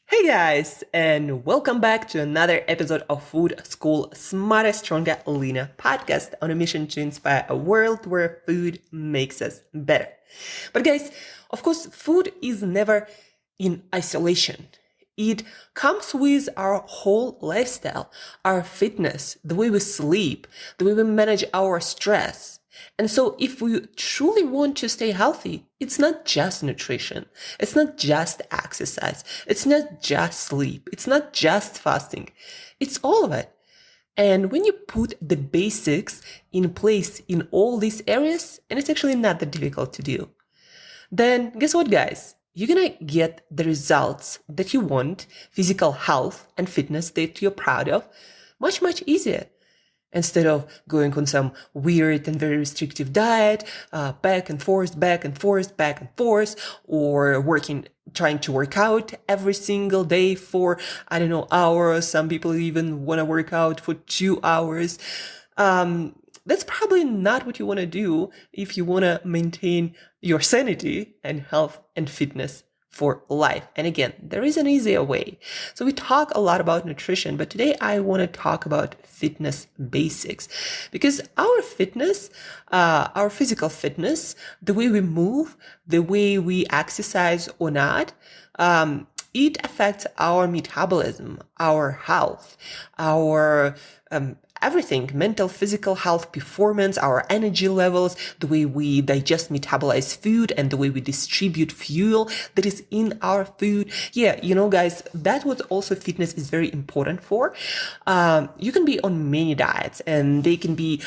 Hey guys, and welcome back to another episode of Food School Smarter, Stronger, Leaner podcast on a mission to inspire a world where food makes us better. But guys, of course, food is never in isolation. It comes with our whole lifestyle, our fitness, the way we sleep, the way we manage our stress. And so if we truly want to stay healthy, it's not just nutrition. It's not just exercise. It's not just sleep. It's not just fasting. It's all of it. And when you put the basics in place in all these areas, and it's actually not that difficult to do, then guess what, guys? You're gonna get the results that you want, physical health and fitness that you're proud of, much, much easier. Instead of going on some weird and very restrictive diet, back and forth, back and forth, back and forth, or trying to work out every single day for, hours. Some people even want to work out for 2 hours. That's probably not what you want to do if you want to maintain your sanity and health and fitness for life. And again, there is an easier way. So we talk a lot about nutrition, but today I want to talk about fitness basics because our fitness, our physical fitness, the way we move, the way we exercise or not, it affects our metabolism, our health, our everything, mental, physical health, performance, our energy levels, the way we digest, metabolize food, and the way we distribute fuel that is in our food. Yeah, guys, that's what also fitness is very important for. You can be on many diets and they can be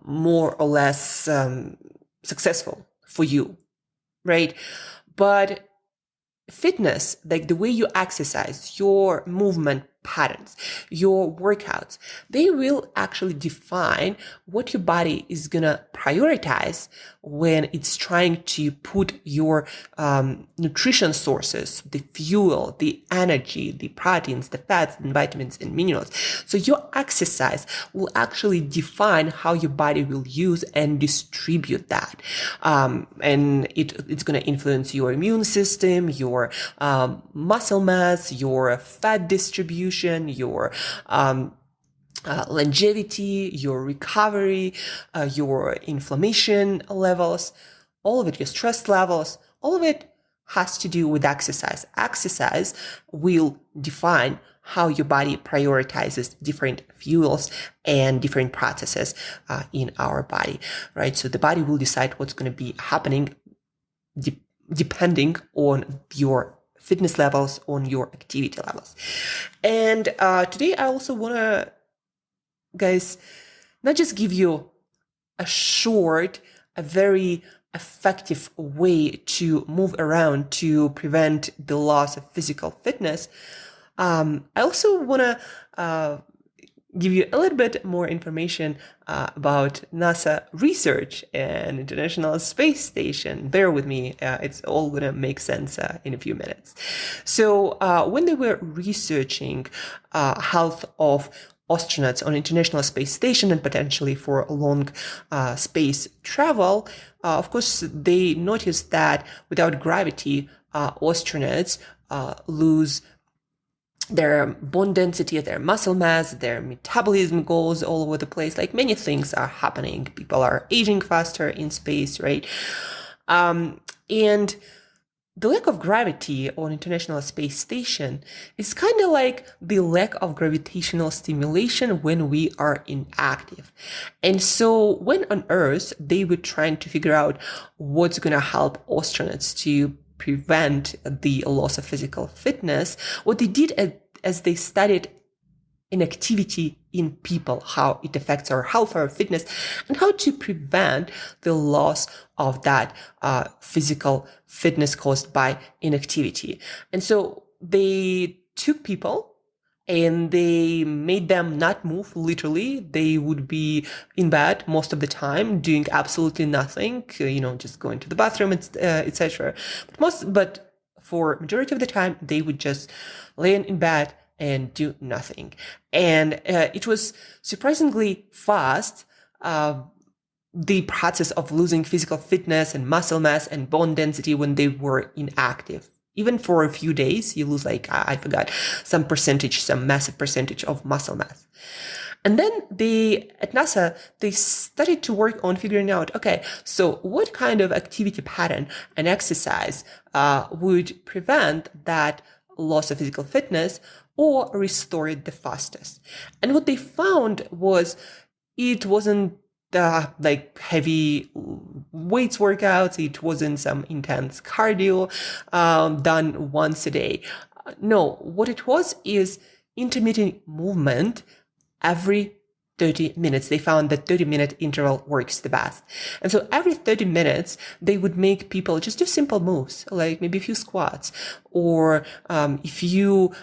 more or less successful for you, right? But fitness, like the way you exercise, your movement patterns, your workouts, they will actually define what your body is gonna prioritize when it's trying to put your nutrition sources, the fuel, the energy, the proteins, the fats, and vitamins and minerals. So your exercise will actually define how your body will use and distribute that. And it's going to influence your immune system, your muscle mass, your fat distribution, your longevity, your recovery, your inflammation levels, all of it, your stress levels, all of it has to do with exercise. Exercise will define how your body prioritizes different fuels and different processes in our body, right? So the body will decide what's going to be happening depending on your fitness levels, on your activity levels. And today I also want to, guys, not just give you a very effective way to move around to prevent the loss of physical fitness. I also want to give you a little bit more information about NASA research and International Space Station. Bear with me. It's all going to make sense in a few minutes. So when they were researching health of astronauts on International Space Station and potentially for long space travel, of course, they noticed that without gravity, astronauts lose their bone density, their muscle mass, their metabolism goes all over the place. Like many things are happening. People are aging faster in space, right? And the lack of gravity on International Space Station is kind of like the lack of gravitational stimulation when we are inactive. And so when on Earth, they were trying to figure out what's going to help astronauts to prevent the loss of physical fitness, what they did as they studied inactivity in people, how it affects our health, our fitness, and how to prevent the loss of that physical fitness caused by inactivity. And so they took people and they made them not move. Literally, they would be in bed most of the time, doing absolutely nothing, just going to the bathroom, etc. But for majority of the time, they would just lay in bed and do nothing. And it was surprisingly fast. The process of losing physical fitness and muscle mass and bone density when they were inactive. even for a few days, you lose like, I forgot, some massive percentage of muscle mass. And then at NASA, they started to work on figuring out, okay, so what kind of activity pattern and exercise would prevent that loss of physical fitness or restore it the fastest? And what they found was it wasn't like heavy weights workouts. It wasn't some intense cardio done once a day. No, what it was is intermittent movement every 30 minutes. They found that 30-minute interval works the best. And so every 30 minutes, they would make people just do simple moves, like maybe a few squats, or a few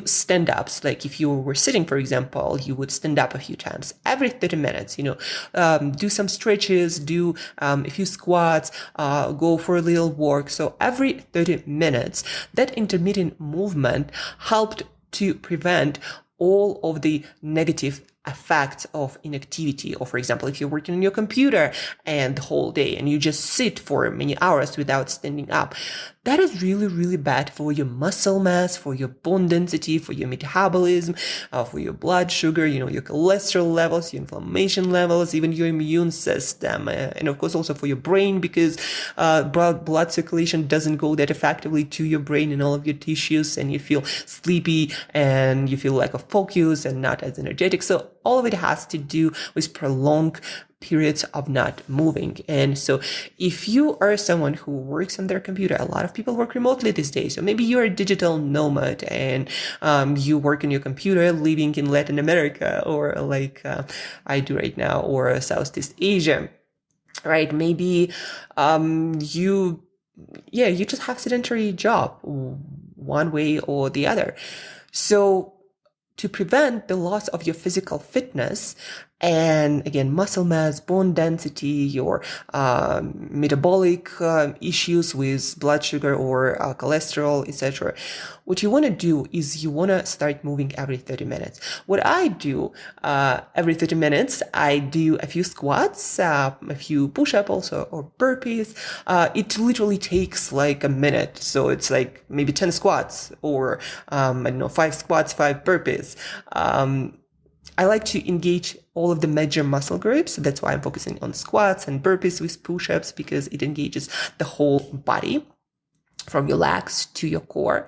stand-ups. Like if you were sitting, for example, you would stand up a few times. Every 30 minutes, do some stretches, do a few squats, go for a little walk. So every 30 minutes, that intermittent movement helped to prevent all of the negative effects of inactivity. Or for example, if you're working on your computer and the whole day and you just sit for many hours without standing up, that is really, really bad for your muscle mass, for your bone density, for your metabolism, for your blood sugar, your cholesterol levels, your inflammation levels, even your immune system, and of course also for your brain, because blood circulation doesn't go that effectively to your brain and all of your tissues, and you feel sleepy and you feel lack of focus and not as energetic. So all of it has to do with prolonged periods of not moving. And so if you are someone who works on their computer, a lot of people work remotely these days. So maybe you're a digital nomad and you work on your computer living in Latin America, or like I do right now, or Southeast Asia, right? Maybe you just have sedentary job one way or the other. So to prevent the loss of your physical fitness and again, muscle mass, bone density, your metabolic issues with blood sugar or cholesterol, etc. What you want to do is you want to start moving every 30 minutes. What I do every 30 minutes, I do a few squats, a few push-ups also, or burpees. It literally takes like a minute. So it's like maybe 10 squats or, 5 squats, 5 burpees. I like to engage all of the major muscle groups. That's why I'm focusing on squats and burpees with push-ups, because it engages the whole body from your legs to your core.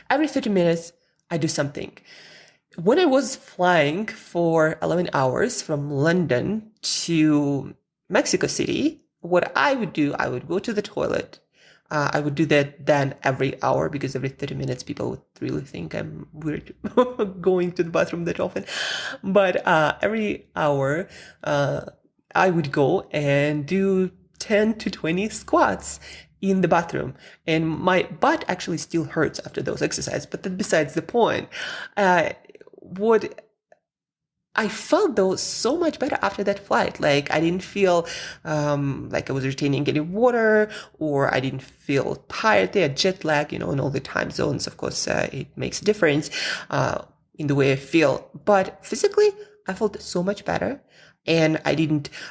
Every 30 minutes, I do something. When I was flying for 11 hours from London to Mexico City, what I would do, I would go to the toilet. I would do that then every hour, because every 30 minutes people would really think I'm weird going to the bathroom that often. But every hour I would go and do 10 to 20 squats in the bathroom. And my butt actually still hurts after those exercises, but that's besides the point. I felt though so much better after that flight. Like I didn't feel like I was retaining any water, or I didn't feel tired. They had jet lag, in all the time zones. Of course, it makes a difference in the way I feel. But physically, I felt so much better. And I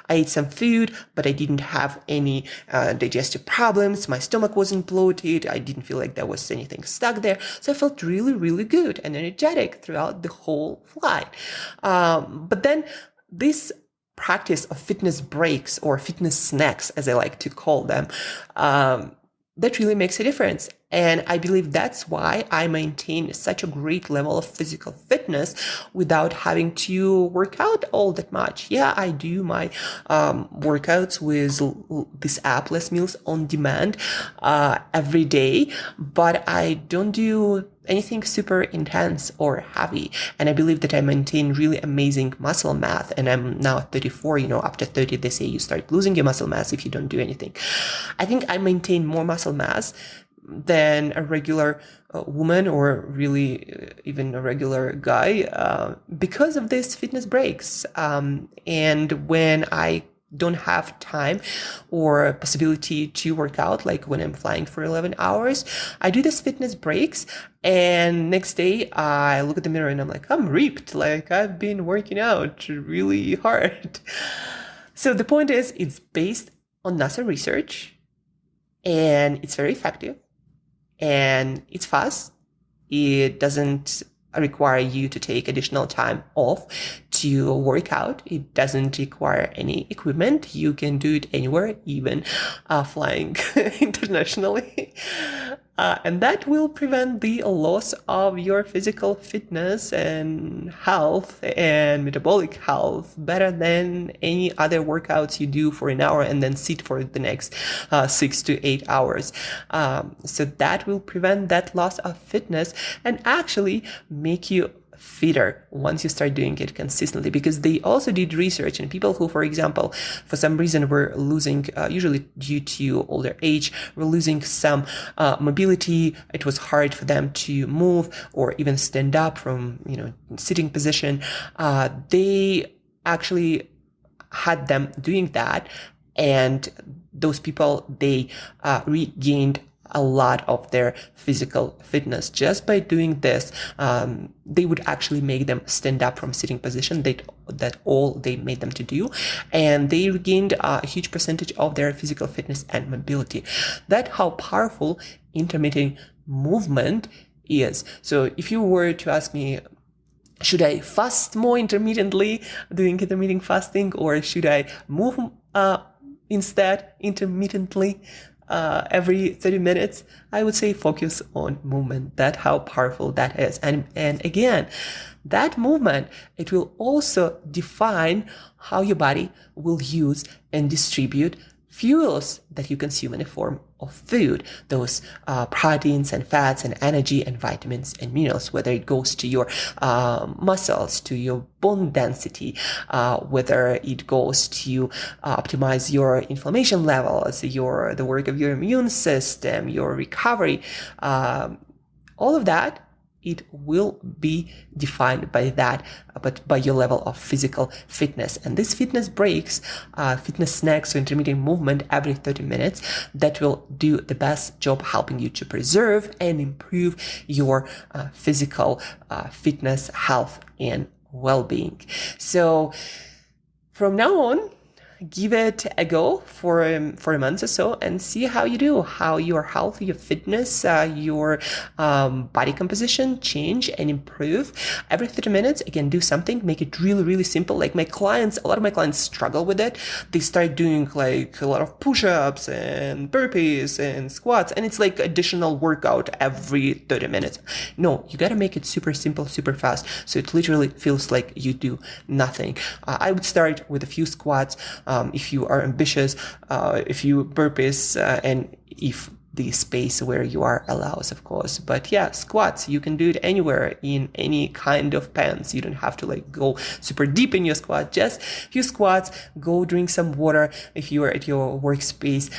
ate some food, but I didn't have any digestive problems. My stomach wasn't bloated. I didn't feel like there was anything stuck there. So I felt really, really good and energetic throughout the whole flight. But then this practice of fitness breaks, or fitness snacks, as I like to call them, that really makes a difference. And I believe that's why I maintain such a great level of physical fitness without having to work out all that much. Yeah, I do my workouts with this app, Les Mills on Demand, every day, but I don't do anything super intense or heavy. And I believe that I maintain really amazing muscle mass. And I'm now 34, after 30, they say you start losing your muscle mass if you don't do anything. I think I maintain more muscle mass than a regular woman, or really even a regular guy, because of these fitness breaks. And when I don't have time or possibility to work out, like when I'm flying for 11 hours, I do this fitness breaks, and next day I look at the mirror and I'm like, I'm ripped, like I've been working out really hard. So the point is, it's based on NASA research, and it's very effective. and it's fast. It doesn't require you to take additional time off to work out. It doesn't require any equipment. You can do it anywhere, even flying internationally. And that will prevent the loss of your physical fitness and health and metabolic health better than any other workouts you do for an hour and then sit for the next 6 to 8 hours. So that will prevent that loss of fitness and actually make you fitter once you start doing it consistently, because they also did research and people who, for example, for some reason were losing, usually due to older age, were losing some mobility. It was hard for them to move or even stand up from, sitting position. They actually had them doing that, and those people, they regained a lot of their physical fitness just by doing this. They would actually make them stand up from sitting position. That all they made them to do, and they regained a huge percentage of their physical fitness and mobility. That's how powerful intermittent movement is. So if you were to ask me, should I fast more intermittently, doing intermittent fasting, or should I move instead intermittently every 30 minutes, I would say focus on movement. That's how powerful that is. And again, that movement, it will also define how your body will use and distribute fuels that you consume in the form of food, those proteins and fats and energy and vitamins and minerals, whether it goes to your muscles, to your bone density, whether it goes to optimize your inflammation levels, the work of your immune system, your recovery, all of that. It will be defined by that, but by your level of physical fitness. And this fitness breaks, fitness snacks, so intermittent movement every 30 minutes, that will do the best job helping you to preserve and improve your physical fitness, health, and well-being. So from now on, give it a go for a month or so and see how you do, how your health, your fitness, your body composition change and improve. Every 30 minutes, again, do something, make it really, really simple. Like a lot of my clients struggle with it. They start doing like a lot of push-ups and burpees and squats, and it's like additional workout every 30 minutes. No, you got to make it super simple, super fast, so it literally feels like you do nothing. I would start with a few squats, if you are ambitious, if you burpees, and if the space where you are allows, of course. But yeah, squats, you can do it anywhere in any kind of pants. You don't have to go super deep in your squat. Just a few squats, go drink some water. If you are at your workspace,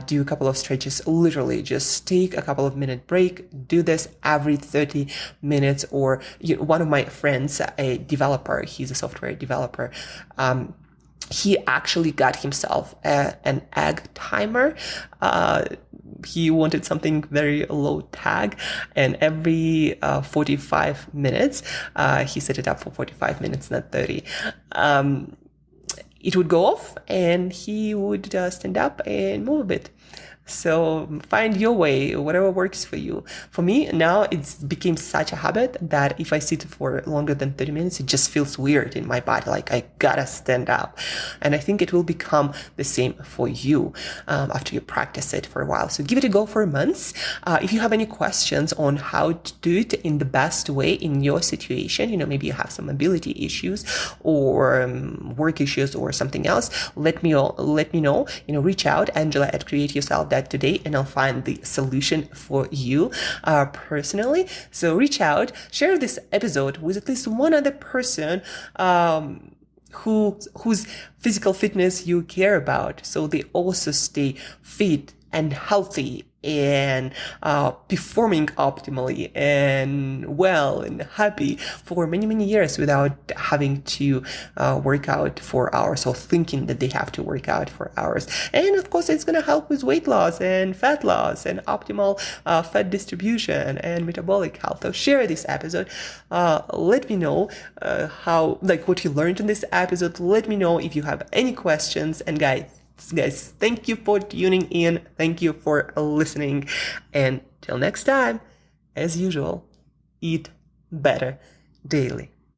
do a couple of stretches. Literally just take a couple of minute break. Do this every 30 minutes. Or one of my friends, a developer, he's a software developer, he actually got himself an egg timer. He wanted something very low tag, and every 45 minutes, he set it up for 45 minutes, not 30. It would go off and he would stand up and move a bit. So find your way, whatever works for you. For me, now it's became such a habit that if I sit for longer than 30 minutes, it just feels weird in my body. Like I gotta stand up. And I think it will become the same for you after you practice it for a while. So give it a go for a month. If you have any questions on how to do it in the best way in your situation, maybe you have some mobility issues or work issues or something else, let me know, reach out, Angela at createyourself.com today, and I'll find the solution for you personally. So reach out, share this episode with at least one other person whose physical fitness you care about, so they also stay fit and healthy and performing optimally and well and happy for many, many years without having to work out for hours or thinking that they have to work out for hours. And of course, it's going to help with weight loss and fat loss and optimal fat distribution and metabolic health. So share this episode. Let me know what you learned in this episode. Let me know if you have any questions. And guys, Guys, thank you for tuning in. Thank you for listening. And till next time, as usual, eat better daily.